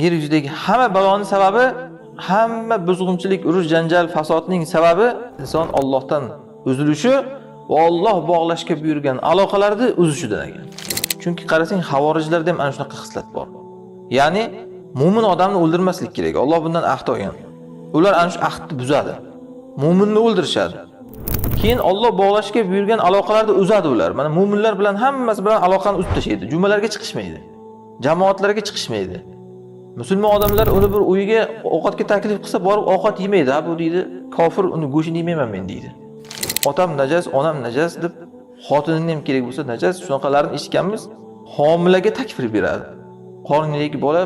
Yer yuzidagi hamma baloning sababi, hamma buzg'unchilik, urush, janjal, fasodning sababi inson Allohdan uzilishi va Alloh bog'lashga buyurgan aloqalarni uzishidan ekan. Chunki qarasang, xavorijlarda ham ana shunaqa xislat bor. Ya'ni mu'min odamni o'ldirmaslik kerak. Alloh bundan ahd olgan. Ular ana shu ahdni buzadi. Mu'minni o'ldirishadi. Keyin Alloh bog'lashga buyurgan aloqalarni uzadi ular. Mana mu'minlar bilan hammasi bilan aloqani uzib tashlaydi. Jumalarga chiqishmaydi. Jamoatlarga chiqishmaydi. Musulmon odamlar uni bir uyiga ovqatga taklif qilsa, borib ovqat yemaydi. Ha bu deydi, kofir, uni go'shini yemayman men deydi. Otam najas, onam najas deb xotinini ham kerak bo'lsa najas, shunaqalarni eshitganmiz. Homilaga takfir beradi. Qornidagi bola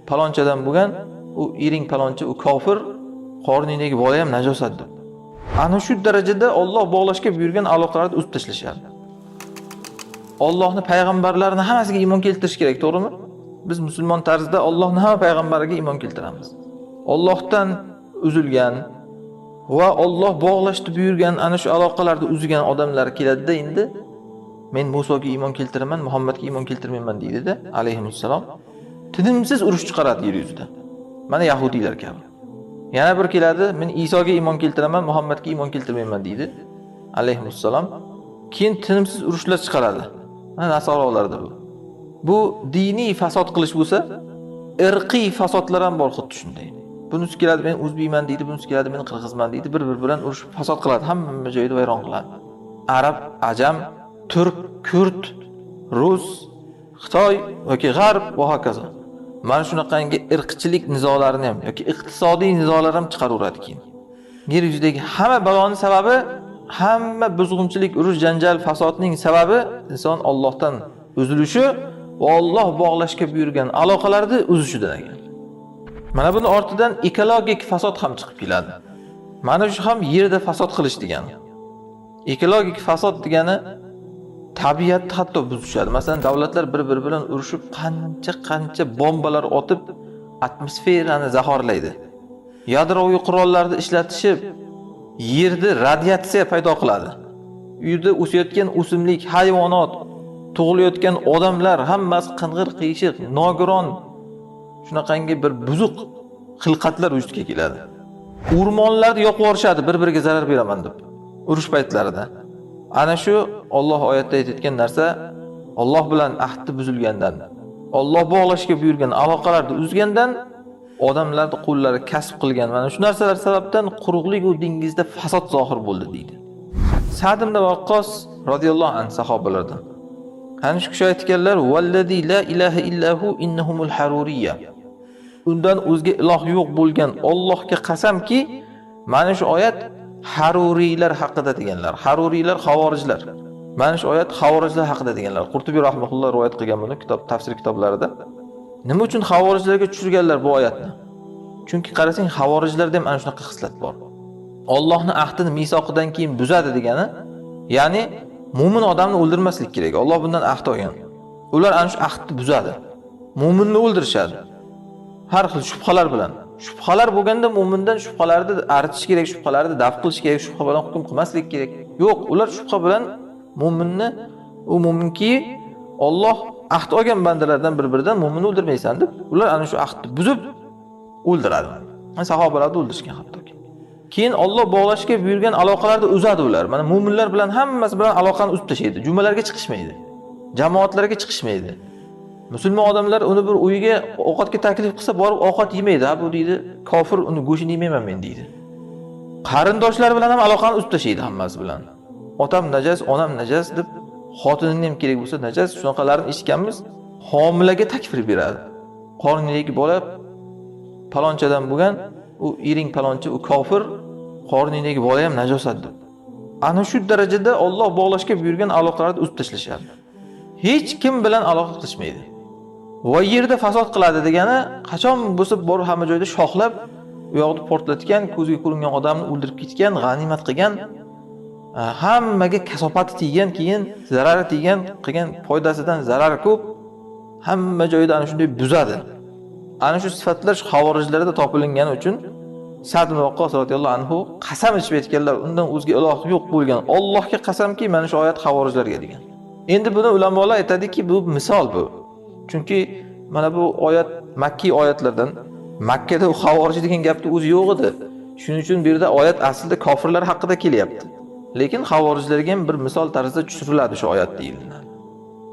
palonchadan bo'lgan, u ering paloncha, u kofir, qornidagi bola ham najosat deb. Ana shu darajada Alloh bog'lashga buyurgan aloqalarni uzib tashlashadi. Allohning payg'ambarlarini hammasiga iymon keltirish kerak, to'g'rimi? Biz musulmon tarzda Allohning hamma payg'ambariga iymon keltiramiz. Allohdan uzilgan va Alloh bog'lashni buyurgan ana shu aloqalarni uzgan odamlar keladida endi men Musoga iymon keltiraman, Muhammadga iymon keltirmayman deydi-da, alayhissalom. Tinimsiz urush chiqaradi yer yuzida. Mana yahudiylar kabi. Yana bir keladi, men Isoga iymon keltiraman, Muhammadga iymon keltirmayman deydi, alayhissalom. Keyin tinimsiz urushlar chiqaradi. Mana nasoralarda bu. Bu diniy fasod qilish bo'lsa, irqiy fasodlar ham bor xuddi shunday. Bunisi keladi, men o'zbekman deydi, bunisi keladi, men qirg'izman deydi, bir-bir bilan urushib fasod qiladi, hamma joyda vayron qiladi. Arab, ajam, turk, kurd, rus, xitoy yoki g'arb va hokazo. Mana shunaqangi irqchilik nizolarini ham yoki iqtisodiy nizolar ham chiqaraveradi keyin. Yer yuzidagi hamma baloning sababi, hamma buzg'unchilik, urush, janjal, fasodning sababi inson Allohdan uzilishi va Alloh bog'lashga buyurgan aloqalarni uzishidan ekan. Mana buni ortidan ekologik fasod ham chiqib keladi. Mana shu ham yerda fasod qilish degani. Ekologik fasod degani tabiatni hatto buzishadi. Masalan, davlatlar bir-biri bilan urushib qancha bombalar otib atmosferani zaharlaydi. Yadroviy qurollarni ishlatishib yerda radiatsiya paydo qiladi. Uyda o'sayotgan o'simlik, hayvonot, tug'ilayotgan odamlar hammasi qing'ir, qiyshiq, nogiron shunaqangi bir buzuq xilqatlar vujudga keladi. O'rmonlarni yoqib yuborishadi bir-biriga zarar beraman deb urush paytlarida. Ana shu Alloh oyatda aytayotgan narsa, Alloh bilan ahdi buzilgandan, Alloh bog'lashga buyurgan aloqalarni uzgandan, odamlarning qo'llari kasb qilgan mana shu narsalar sababdan quruqlik va dengizda fasod zohir bo'ldi deydi. Sa'd ibn Waqqos radhiyallohu anhu sahobalardan. Ana shu kishi aytganlar, "Vallazi la ilaha illahu innahumul haruriyya." Undan o'zga iloh yo'q bo'lgan Allohga qasamki, mana shu oyat haruriylar haqida deganlar. Haruriylar xavorijlar. Mana shu oyat xavorijlar haqida deganlar. Qurtubiy rahmatulloh rivoyat qilgan buni tafsir kitoblarida. Nima uchun xavorijlarga tushirganlar bu oyatni? Chunki qarasang, xavorijlarda ham ana shunaqa xislat bor. Allohning ahdini misoqidan keyin buzadi degani, ya'ni mu'min odamni o'ldirmaslik kerak. Alloh bundan ahd olgan. Ular ana shu ahdni buzadi. Mu'minni o'ldirishadi. Har xil shubhalar bilan. Shubhalar bo'lganda mu'mindan shubhalarni aritish kerak, shubhalarni daf qilish kerak, shubha bilan hukm qilmaslik kerak. Yo'q, ular shubha bilan mu'minni, u mu'minki Alloh ahd olgan bandalardan bir-biridan mu'minni o'ldirmaysan deb, ular ana shu ahdni buzib o'ldiradi. Sahobalarni o'ldirishgan hattoki. Keyin Alloh bog'lashga buyurgan aloqalarni uzadi ular. Mana mu'minlar bilan hammasi bilan aloqani uzib tashlaydi. Jumalarga chiqishmaydi. Jamoatlarga chiqishmaydi. Musulmon odamlar uni bir uyiga ovqatga taklif qilsa, borib ovqat yemaydi. Ha bu deydi, kofir, uni go'shini yemayman men deydi. Qarindoshlar bilan ham aloqani uzib tashlaydi hammasi bilan. Otam najas, onam najas deb xotinini ham kerak bo'lsa najas, shunaqalarni eshitganmiz. Homilaga takfir beradi. Qornidagi bola palonchadan bo'lgan, u ering paloncha, u kofir, qornidagi bola ham najosat deb. Ana shu darajada Alloh bog'lashga buyurgan aloqalarni uzib tashlashadi. Hech kim bilan aloqa qilishmaydi. Va yerda fasod qiladi degani, qachon bo'lsa bor hamma joyda shoxlab, u yoqda portlatgan, ko'zga ko'ringan odamni o'ldirib ketgan, g'animat qilgan, hammaga kasofati teggan, keyin zarari teggan, qilgan foydasidan zarari ko'p, hamma joyda ana shunday buzadi. Ana shu sifatlar shu xavorijlarda topilgani uchun Sa'd ibn Waqqos radhiyallohu anhu qasam ichib aytganlar, undan o'zga iloh yo'q bo'lgan Allohga qasamki, mana shu oyat xavorijlarga degan. Endi buni ulamolar aytadiki, bu misol bu. Chunki Mana bu oyat Makkiy oyatlardan. Makkada u havorij degan gapning o'zi yo'q edi. Shuning uchun bu yerda oyat aslida kofirlar haqida kelyapti. Lekin havorijlarga ham bir misol tarzida tushiriladi shu oyat deyiladi.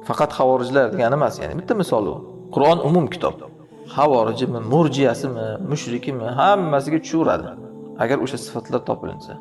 Faqat havorijlar degani emas, ya'ni bitta misol u. Qur'on umum kitob. Havorijimi, murjiyasimi, mushrikimi, hammasiga tushaveradi. Agar o'sha sifatlar topilinsa.